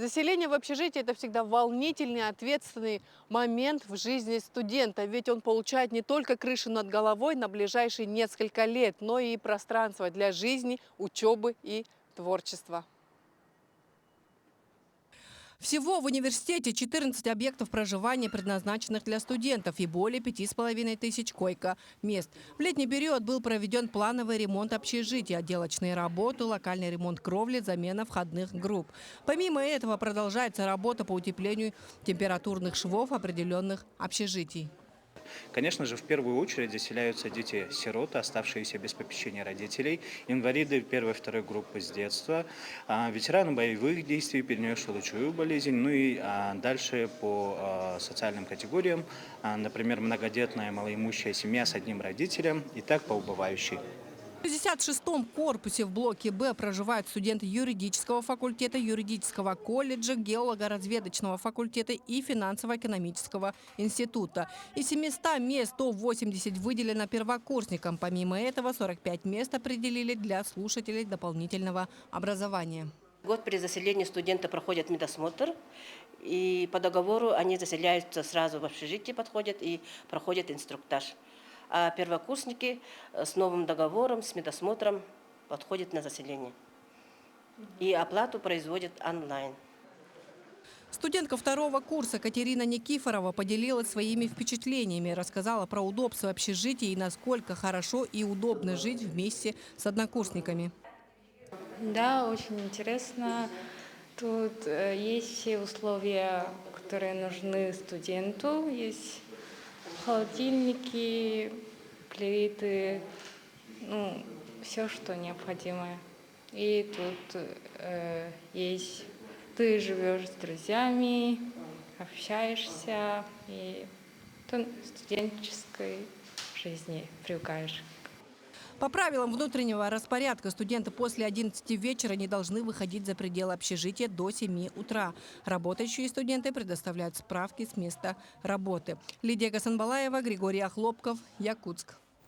Заселение в общежитие – это всегда волнительный, ответственный момент в жизни студента, ведь он получает не только крышу над головой на ближайшие несколько лет, но и пространство для жизни, учебы и творчества. Всего в университете 14 объектов проживания, предназначенных для студентов, и более 5500 койко-мест. В летний период был проведен плановый ремонт общежития, отделочные работы, локальный ремонт кровли, замена входных групп. Помимо этого продолжается работа по утеплению температурных швов определенных общежитий. Конечно же, в первую очередь заселяются дети-сироты, оставшиеся без попечения родителей, инвалиды первой и второй группы с детства, ветераны боевых действий, перенесшие лучевую болезнь, ну и дальше по социальным категориям, например, многодетная малоимущая семья с одним родителем и так по убывающей. В 66-м корпусе в блоке «Б» проживают студенты юридического факультета, юридического колледжа, геолого-разведочного факультета и финансово-экономического института. Из 700 мест 180 выделено первокурсникам. Помимо этого 45 мест определили для слушателей дополнительного образования. Год при заселении студента проходят медосмотр, и по договору они заселяются сразу в общежитие, подходят и проходят инструктаж. А первокурсники с новым договором, с медосмотром подходят на заселение. И оплату производят онлайн. Студентка второго курса Катерина Никифорова поделилась своими впечатлениями, рассказала про удобство общежития и насколько хорошо и удобно жить вместе с однокурсниками. Да, очень интересно. Тут есть все условия, которые нужны студенту. Есть холодильники, плиты, все, что необходимое. И тут есть, ты живешь с друзьями, общаешься, и ты студенческой жизни привыкаешь. По правилам внутреннего распорядка студенты после 11 вечера не должны выходить за пределы общежития до 7 утра. Работающие студенты предоставляют справки с места работы. Лидия Гасанбалаева, Григорий Охлопков, Якутск.